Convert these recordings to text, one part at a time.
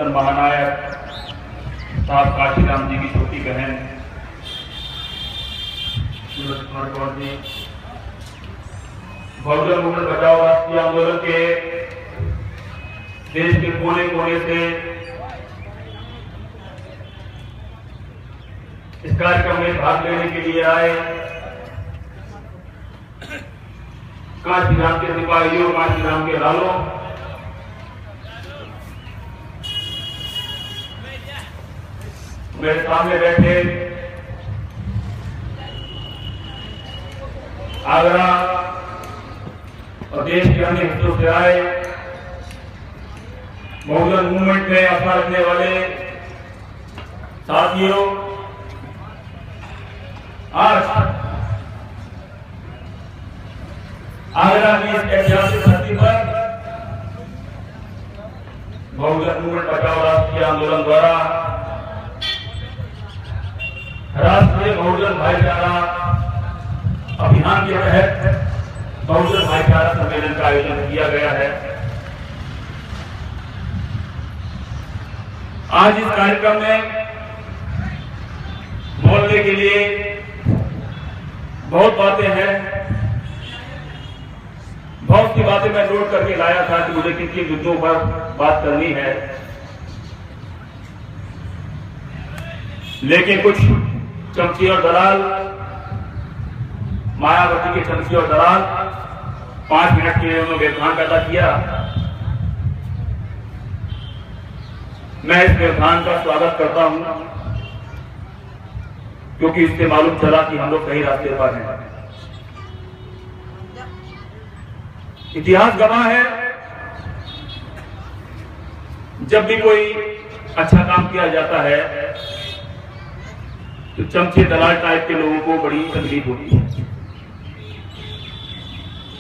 बहुजन महानायक साहब काशीराम जी की छोटी बहन सूरज कुमार कौर जी, बहुजन मुक्ति बचाओ राष्ट्रीय आंदोलन के देश के कोने कोने से इस कार्यक्रम में भाग लेने के लिए आए काशीराम के सिपाहियों, काशीराम के लालों, मेरे सामने बैठे आगरा और देश के अन्य हिस्सों से आए बहुजन मूवमेंट में आस्था रखने वाले साथियों, आज आगरा की इस ऐतिहासिक धरती पर बहुजन मूवमेंट बचाओ राष्ट्रीय आंदोलन द्वारा राष्ट्रीय बहुजन भाईचारा अभियान के तहत बहुजन भाईचारा सम्मेलन का आयोजन किया गया है। आज इस कार्यक्रम में बोलने के लिए बहुत बातें हैं, बहुत सी बातें मैं नोट करके लाया था कि मुझे किन किन मुद्दों पर बात करनी है, लेकिन कुछ चमची और दलाल, मायावती के चमची और दलाल 5 मिनट के लिए उन्होंने व्यवधान पैदा किया। मैं इस व्यवधान का स्वागत करता हूं, क्योंकि इससे मालूम चला कि हम लोग सही रास्ते पर हैं। इतिहास गवाह है, जब भी कोई अच्छा काम किया जाता है तो चमचे दलाल टाइप के लोगों को बड़ी तकलीफ होती है।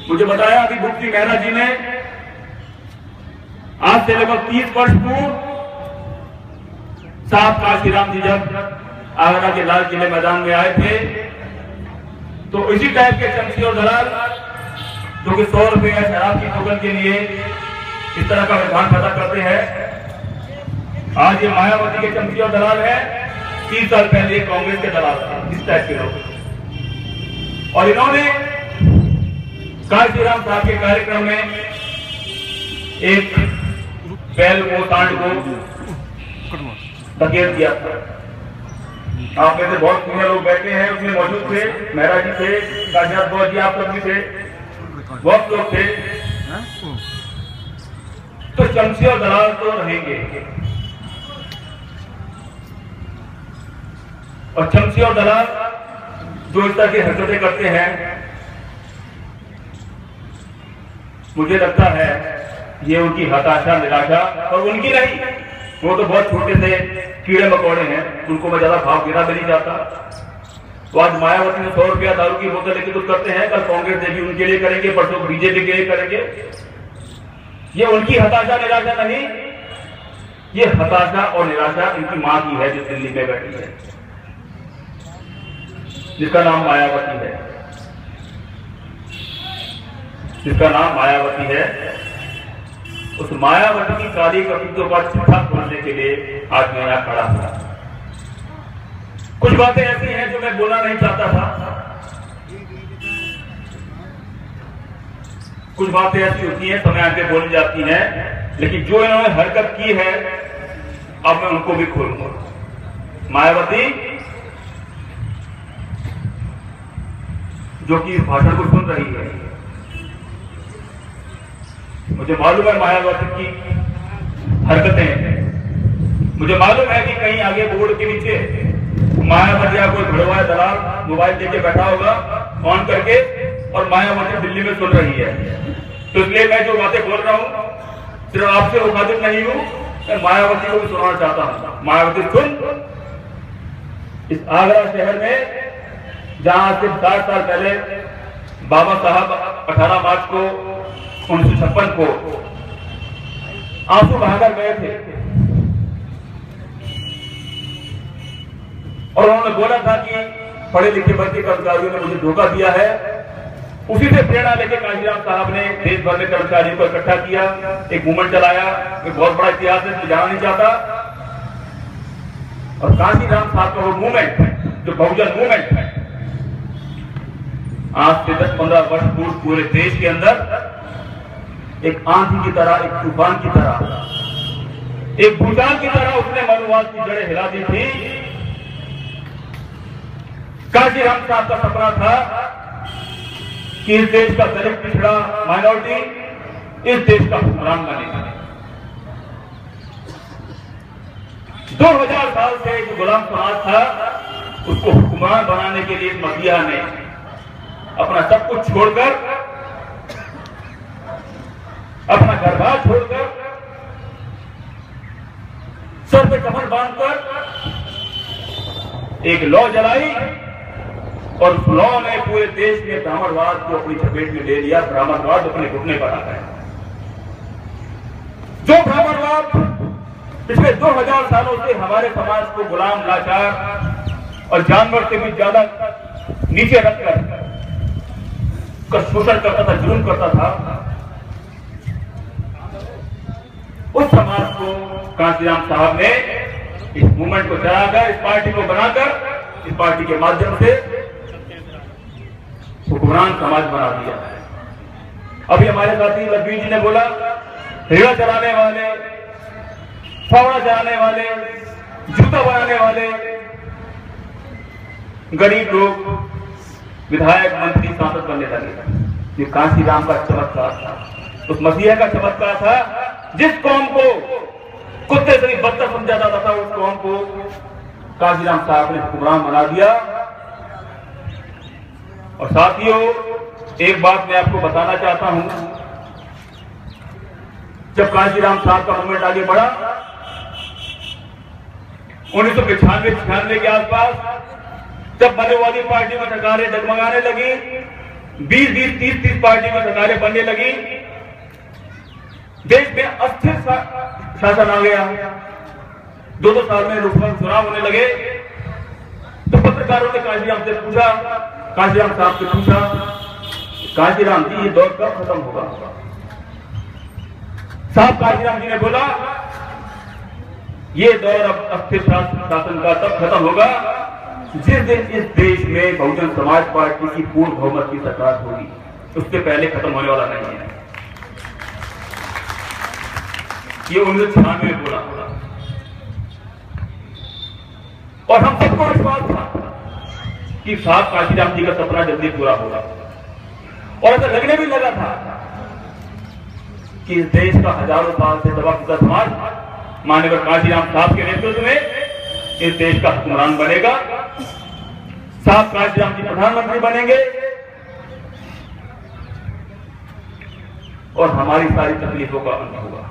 मुझे बताया अभी भुक्ति मेहरा जी ने, आज से लगभग 30 वर्ष पूर्व साहब काशीराम जी जब आगरा के लाल किले मैदान में आए थे तो इसी टाइप के चमची और दलाल जो कि 100 रुपए या शराब की टोकन के लिए इस तरह का व्यवहार पैदा करते हैं, आज ये मायावती के चमची और दलाल है। 30 साल पहले कांग्रेस के दलाल थे इस टाइप के लोग, और इन्होंने काशीराम साहब के कार्यक्रम में एक बैल को, सांड को धकेल दिया था। आप में से बहुत सीनियर लोग बैठे हैं, उसमें मौजूद थे, मेहरा जी थे, काशीनाथ बहुत जी आप सब भी थे, बहुत लोग थे। तो चमची और दलाल तो रहेंगे, और चमची और दलाल जो इस तरह की हरकतें करते हैं, मुझे लगता है ये उनकी हताशा, निराशा, और उनकी नहीं, वो तो बहुत छोटे से कीड़े मकोड़े हैं, उनको मैं ज्यादा भाव देना भी नहीं चाहता। तो आज मायावती ने 100 रुपया दारू की बोतल लेके कुछ करते हैं, कल कांग्रेस देगी उनके लिए करेंगे, परसों बीजेपी के लिए करेंगे। ये उनकी हताशा, निराशा नहीं, ये हताशा और निराशा इनकी मां की है जो दिल्ली में बैठी है, जिसका नाम मायावती है, जिसका नाम मायावती है। उस मायावती की काली कपूतों का चिट्ठा खोलने के लिए आज मैं यहां खड़ा हुआ। कुछ बातें ऐसी हैं जो मैं बोलना नहीं चाहता था, कुछ बातें ऐसी होती हैं समय आके बोली जाती हैं, लेकिन जो इन्होंने हरकत की है अब मैं उनको भी खोलूंगा। मायावती जो कि इस भाषण को सुन रही है, मुझे मालूम है मायावती की हरकतें, मुझे मालूम है कि कहीं आगे बोर्ड के नीचे मायावती या कोई भड़वा दलाल मोबाइल लेके बैठा होगा ऑन करके, और मायावती दिल्ली में सुन रही है। तो इसलिए मैं जो बातें बोल रहा हूं सिर्फ आपसे मुखातिब नहीं हूं, मैं मायावती को भी सुनाना चाहता हूं। मायावती सुन, इस आगरा शहर में जहां सिर्फ 60 साल पहले बाबा साहब 18 मार्च को 1956 को आंसू बहाकर गए थे, और उन्होंने बोला था कि पढ़े लिखे भर्ती कर्मचारियों ने मुझे धोखा दिया है, उसी से प्रेरणा लेकर कांशीराम साहब ने देश भर में कर्मचारियों को इकट्ठा किया, एक मूवमेंट चलाया। एक बहुत बड़ा इतिहास है, जाना नहीं चाहता। और कांशीराम साहब का वो मूवमेंट जो बहुजन मूवमेंट है, आज से 10-15 वर्ष पूर्व पूरे देश के अंदर एक आंधी की तरह, एक तूफान की तरह, एक भूचाल की तरह उसने मनुवाद की जड़ें हिला दी थी। कांशीराम साहब का सपना था कि इस देश का दलित पिछड़ा माइनॉरिटी इस देश का हुक्मरान बने। 2000 साल से जो गुलाम समाज था उसको हुक्मरान बनाने के लिए मसीहा ने अपना सब कुछ छोड़कर, अपना घर बार छोड़कर, सर पे कफन बांधकर एक लॉ जलाई और उस लॉ ने पूरे देश में ब्राह्मणवाद को अपनी चपेट में ले लिया। ब्राह्मणवाद अपने घुटने पर आ गया। जो ब्राह्मणवाद पिछले 2000 सालों से हमारे समाज को गुलाम, लाचार और जानवर से भी ज्यादा नीचे रखकर शोषण करता था, जुल्म करता था, उस समाज को कांशीराम साहब ने इस मूवमेंट को चलाकर, इस पार्टी को बनाकर, इस पार्टी के माध्यम से हुक्मरान समाज बना दिया। अभी हमारे साथी लखबीर जी ने बोला, रेड़ा चलाने वाले, फावड़ा चलाने वाले, जूता बनाने वाले गरीब लोग विधायक, मंत्री, सांसद बनने लगे। ये कांशीराम का चमत्कार था, उस मसीहा का चमत्कार था। जिस कौम को कुत्ते से भी बदतर समझा जाता था, उस कौम को कांशीराम साहब ने हुक्मरान बना दिया। और साथियों, एक बात मैं आपको बताना चाहता हूं, जब कांशीराम साहब का मूवमेंट आगे बढ़ा 1995-96 के आसपास, जब मनुवादी पार्टी में सरकारें डगमगाने लगी, 20-20, 30-30 पार्टी में सरकारें बनने लगी, देश में अस्थिर शासन आ गया, 2-2 साल में लोकसभा चुनाव होने लगे, तो पत्रकारों ने कांशीराम से पूछा, कांशीराम साहब से पूछा, कांशीराम जी ये दौर कब खत्म होगा? साहब कांशीराम जी ने बोला, ये दौर अब अस्थिर शासन का तब खत्म होगा जिस दिन इस देश में बहुजन समाज पार्टी की पूर्ण बहुमत की सरकार होगी, उससे पहले खत्म होने वाला नहीं है। ये 1996 में बोला और हम सबको विश्वास था कि साहब कांशीराम जी का सपना जल्दी पूरा होगा। और ऐसा लगने भी लगा था कि इस देश का हजारों साल से दबा कुचला समाज माननीय कांशीराम साहब के नेतृत्व में इस देश का हुक्मरान बनेगा, साहब कांशीराम जी प्रधानमंत्री बनेंगे और हमारी सारी तकलीफों का अंत होगा।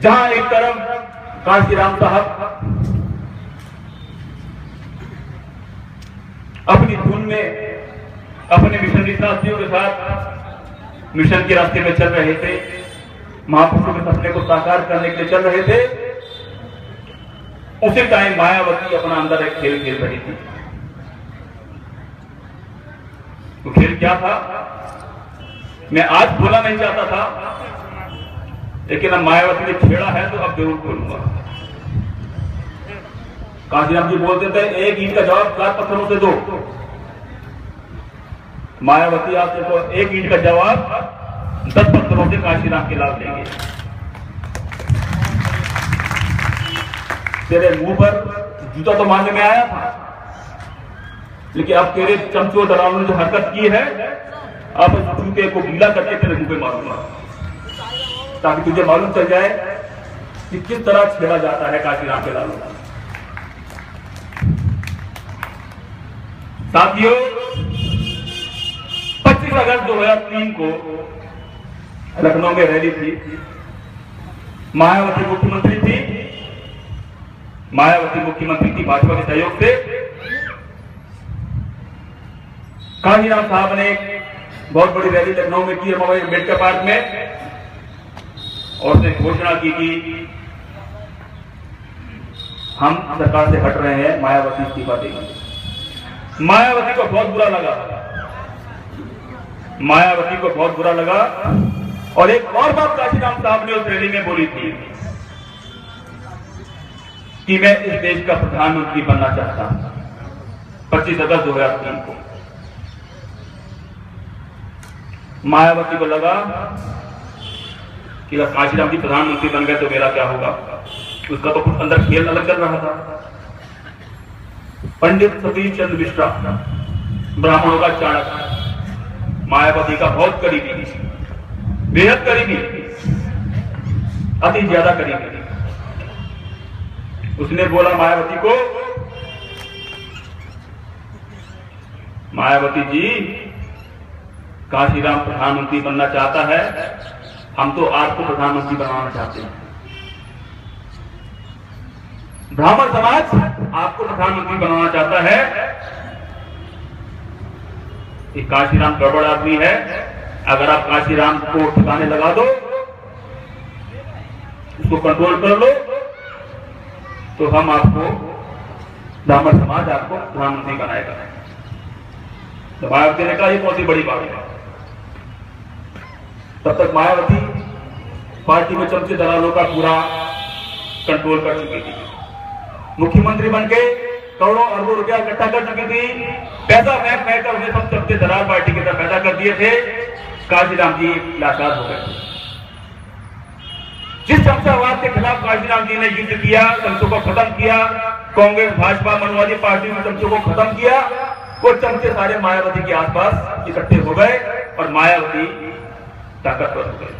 जहां एक तरफ कांशीराम साहब अपनी धुन में अपने मिशनरी साथियों के साथ मिशन के रास्ते में चल रहे थे, महापुरुषों के सपने को साकार करने के लिए चल रहे थे, उसी टाइम मायावती अपना अंदर एक खेल खेल रही थी। तो खेल क्या था मैं आज बोलना नहीं चाहता था, लेकिन अब मायावती ने छेड़ा है तो अब जरूर बोलूंगा। कांशीराम जी बोलते थे एक ईंट का जवाब 4 पत्थरों से दो, मायावती आपसे तो एक ईंट का जवाब 10 पत्थरों से कांशीराम के लाभ देंगे। तेरे मुंह पर जूता तो मारने में आया था, लेकिन अब तेरे चमचों दलालों ने जो हरकत की है, अब उस जूते को गीला करके तेरे मुंह पे मारूंगा, ताकि तुझे मालूम चल जाए कि किस तरह छेड़ा जाता है कांशीराम के लालों का। साथियों, 25 अगस्त 2003 को लखनऊ में रैली थी, मायावती मुख्यमंत्री थी, भाजपा के सहयोग से। कांशीराम साहब ने एक बहुत बड़ी रैली लखनऊ में की, अम्बेडकर पार्क में, और उसने घोषणा की कि हम सरकार से हट रहे हैं, मायावती इस्तीफा देंगे। मायावती को बहुत बुरा लगा, मायावती को बहुत बुरा लगा। और एक और बात काशीराम साहब ने उस रैली में बोली थी कि मैं इस देश का प्रधानमंत्री बनना चाहता हूं, 25 अगस्त 2003 को। मायावती को लगा कि अगर काशीराम जी प्रधानमंत्री बन गए तो मेरा क्या होगा। उसका तो कुछ अंदर खेल अलग चल रहा था। पंडित सतीश चंद्र मिश्रा, ब्राह्मणों का चाणक्य, मायावती का बहुत करीबी, बेहद करीबी, अति ज्यादा करीबी। उसने बोला मायावती को, मायावती जी, काशीराम प्रधानमंत्री बनना चाहता है, हम तो आपको प्रधानमंत्री बनाना चाहते हैं। ब्राह्मण समाज आपको प्रधानमंत्री बनाना चाहता है। कि काशीराम गड़बड़ आदमी है, अगर आप काशीराम को ठिकाने लगा दो, उसको कंट्रोल कर लो, तो हम आपको, ब्राह्मण समाज आपको प्रधानमंत्री बनाएगा। तो मायावती ने कहा ये बहुत ही बड़ी बात है। तब तक मायावती पार्टी में चमचे दलालों का पूरा कंट्रोल कर चुकी थी। मुख्यमंत्री बनके करोड़ों अरबों रुपया इकट्ठा कर चुकी थी। पैसा फेंक फेंक कर उन्हें सब चमचे दलाल पार्टी की तरफ पैदा कर दिए थे। काशीराम जी लाचार हो गए। जिस चमचावाद के खिलाफ काशीराम जी ने युद्ध किया, चमचों को खत्म किया, कांग्रेस भाजपा मनवादी पार्टी में चमचों को खत्म किया, वो चमचे सारे मायावती के आसपास इकट्ठे हो गए और मायावती ताकतवर हो गए।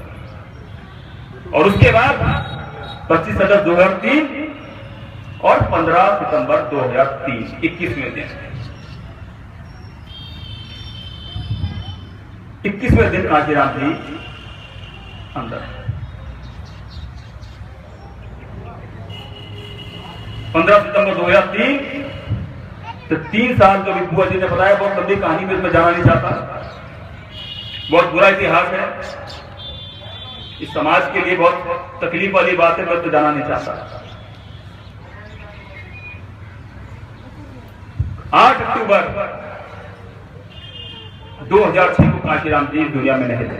और उसके बाद 25 अगस्त 2003 और 15 सितंबर 2003, 21वें दिन, 21वें दिन काशीराम जी अंदर। 15 सितंबर 2003, तो 3 साल जो बुआ जी ने बताया, बहुत लंबी कहानी में इसमें जाना नहीं चाहता, बहुत बुरा इतिहास है, इस समाज के लिए बहुत तकलीफ वाली बात है, मैं तो जाना नहीं चाहता। 8 अक्टूबर 2006 को काशीराम जी दुनिया में नहीं थे।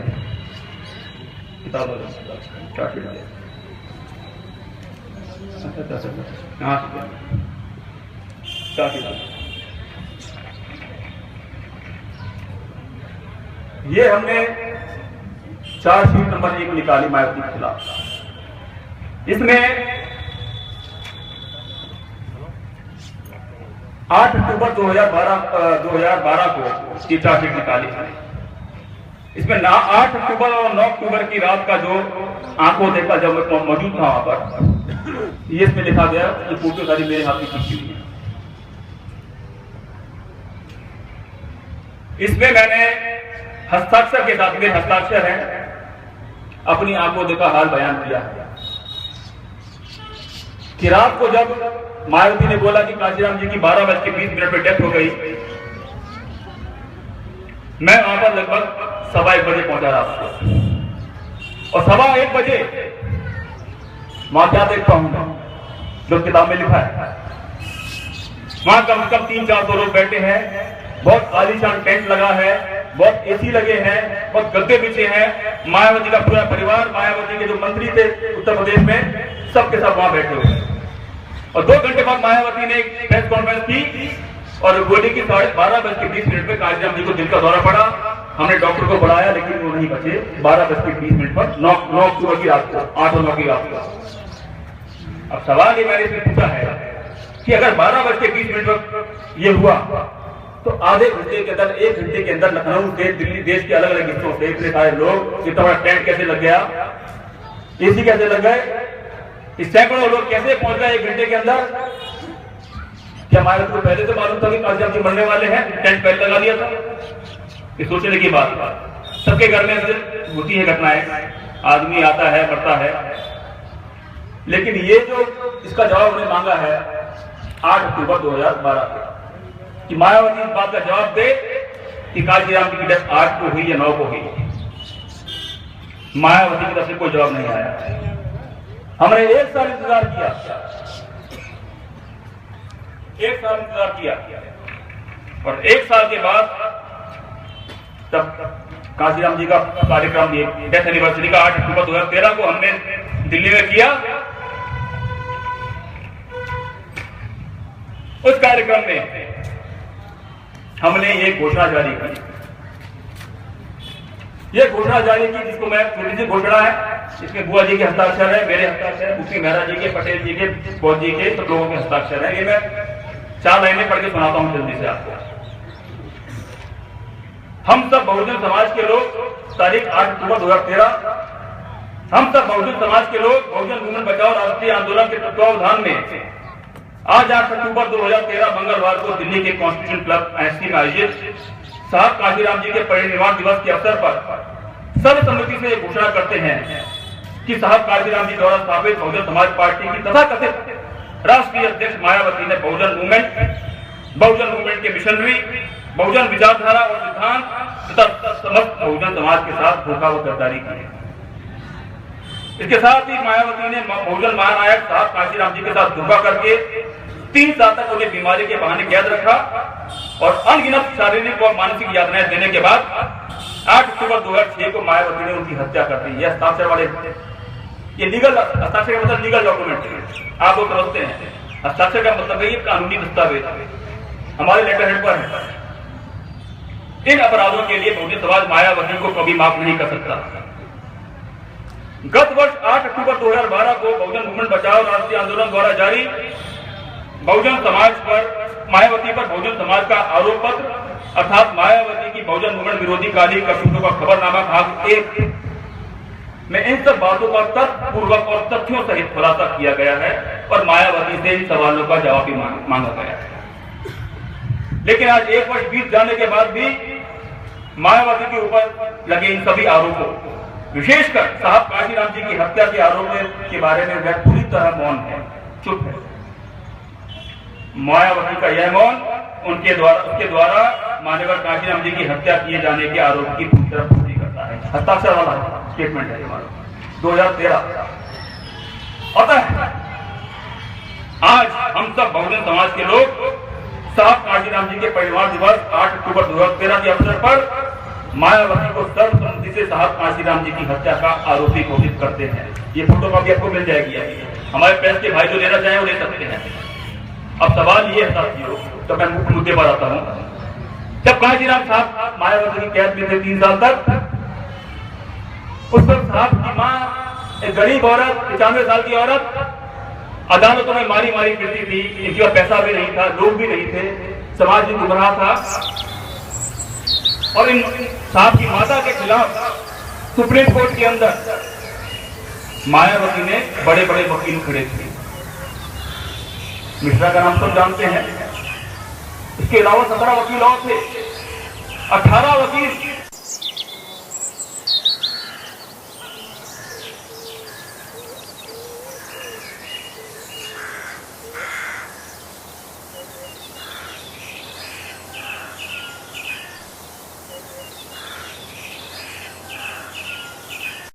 ये हमने चार्जशीट नंबर 1 निकाली मायावती के खिलाफ। इसमें 8 अक्टूबर 2012 को ये चार्जशीट निकाली है। इसमें 8 अक्टूबर और 9 अक्टूबर की रात का जो आंखों देखा, जब मैं मौजूद था वहां पर, ये इसमें लिखा गया, ये फोटो सारी मेरे हाथ में खींची हुई है। इसमें मैंने हस्ताक्षर के साथ, मेरे हस्ताक्षर है, अपनी आंखों देखा हाल बयान किया कि रात को जब मायावती ने बोला कि काशीराम जी की 12:20 पर डेथ हो गई, मैं वहां पर लगभग 1:15 बजे पहुंचा रात को। और 1:15 बजे वहां क्या देख पाऊंगा जो किताब में लिखा है। वहां कम से कम 300-400 लोग बैठे हैं, बहुत आलीशान टेंट लगा है, बहुत एसी लगे हैं, बहुत गद्दे बिछे हैं, मायावती का पूरा परिवार, मायावती के जो मंत्री थे उत्तर प्रदेश में, सबके सब वहां बैठे हुए। और 2 घंटे बाद मायावती ने एक प्रेस कॉन्फ्रेंस की और बोली कि 12:20 पे काशीराम जी को दिल का दौरा पड़ा। हमने डॉक्टर को बुलाया लेकिन वो नहीं बचे। 12:20 पर 9 अक्टूबर की रात को, 8 और 9 की रात को। अब सवाल ये मैंने इसमें पूछा है कि अगर 12:20 पर ये हुआ तो आधे घंटे के अंदर, 1 घंटे के अंदर लखनऊ से, दिल्ली, देश के अलग अलग हिस्सों से इतने सारे लोग, इतना बड़ा टेंट कैसे लग गया, एसी कैसे लग गए, सैकड़ों लोग कैसे पहुंच गए 1 घंटे के अंदर। क्या मायावती को पहले से मालूम था कि काशीराम जी मरने वाले हैं? टेंट पहले लगा दिया था? ये सोचने की बात। सबके घर में होती है घटनाएं, आदमी आता है, मरता है, लेकिन ये जो इसका जवाब उन्हें मांगा है 8 अक्टूबर 2012 कि मायावती इस बात का जवाब दे कि काशीराम जी की डेथ 8 को हुई या 9 को हुई। मायावती की तरफ से कोई जवाब नहीं आया। हमने 1 साल इंतजार किया, 1 साल इंतजार किया, और 1 साल के बाद तब कांशीराम जी का कार्यक्रम, ये डेथ एनिवर्सरी का 8 अक्टूबर 2013 को हमने दिल्ली में किया। उस कार्यक्रम में हमने ये घोषणा जारी की, जिसको मैं छोटी सी घोषणा है, इसमें बुआ जी के हस्ताक्षर है, मेरे हस्ताक्षर है, मुफ्ती मेहरा जी के, पटेल जी के, फौज जी के, सब लोगों के हस्ताक्षर है। ये मैं 4 लाइनें पढ़ के सुनाता हूं जल्दी से आपको। हम सब बहुजन समाज के लोग, तारीख 8 अक्टूबर 2013, हम सब बहुजन समाज के लोग बहुजन मूवमेंट बचाओ राष्ट्रीय आंदोलन के तत्वावधान में आज 8 अक्टूबर 2013 मंगलवार को दिल्ली के कॉन्स्टिट्यूशन क्लब एससी में आयोजित साहब कांशीराम जी के परिनिर्वाण दिवस के अवसर पर सर्वसम्मति से घोषणा करते हैं कि साहब कांशीराम जी द्वारा स्थापित बहुजन समाज पार्टी की तथाकथित राष्ट्रीय अध्यक्ष मायावती ने बहुजन मूवमेंट के मिशनरी, बहुजन विचारधारा और सिद्धांत तथा समस्त बहुजन समाज के साथ धोखा व गद्दारी की। इसके साथ ही मायावती ने बहुजन महानायक साहब कांशीराम जी के साथ धोखा करके 3 साल तक उन्हें बीमारी के बहाने कैद रखा और अनगिनत शारीरिक व मानसिक यातनाएं देने के बाद 8 अक्टूबर 2006 को मायावती ने उनकी हत्या कर दी। यह हस्ताक्षर वाले, ये लीगल हस्ताक्षर का मतलब लीगल डॉक्यूमेंट, आप लोग समझते हैं। हस्ताक्षर का मतलब है ये कानूनी दस्तावेज हमारे लेटर हेड पर है। इन अपराधों के लिए बहुजन समाज मायावती को कभी माफ नहीं कर सकता। गत वर्ष 8 अक्टूबर 2012 को बहुजन मूवमेंट बचाओ राष्ट्रीय आंदोलन द्वारा जारी बहुजन समाज पर मायावती पर बहुजन समाज का आरोप पत्र अर्थात मायावती की बहुजन मूवमेंट विरोधी काली करतूतों का खबरनामा भाग 1 में इन सब बातों का तर्कपूर्वक और तथ्यों सहित खुलासा किया गया है और मायावती से इन सवालों का जवाब भी मांगा गया है। लेकिन आज 1 वर्ष बीत जाने के बाद भी मायावती के ऊपर लगे इन सभी आरोपों, विशेषकर साहब कांशीराम जी की हत्या के आरोप के बारे में वह पूरी तरह मौन है, चुप है। मायावती का यह मौन उसके द्वारा मान्यवर कांशीराम जी की हत्या किए जाने के आरोप की पूरी तरह पूर्ति करता है। हस्ताक्षर वाला स्टेटमेंट है हमारा 2013। अतः आज हम सब बहुजन समाज के लोग साहब कांशीराम जी के परिनिर्वाण दिवस 8 अक्टूबर 2013 के अवसर पर मायावती को सर्वसम्मति से साहब कांशीराम जी की हत्या का आरोपी घोषित करते हैं। ये फोटो कॉपी आपको मिल जाएगी, हमारे प्रेस के भाई जो लेना चाहे वो ले सकते हैं। अब सवाल ये है साथियों, तो मैं मुख्य मुद्दे पर आता हूं। जब कांशीराम साहब मायावती की कैद में थे 3 साल तक, उस वक्त साहब की मां एक गरीब औरत, 95 साल की औरत, अदालतों में मारी फिरती थी। इनके पास पैसा भी नहीं था, लोग भी नहीं थे, समाज भी गुमराह था और इन साहब की माता के खिलाफ सुप्रीम कोर्ट के अंदर मायावती ने बड़े बड़े वकील खड़े थे। मिश्रा का नाम सब जानते हैं। इसके अलावा 17 वकील और थे। 18 वकील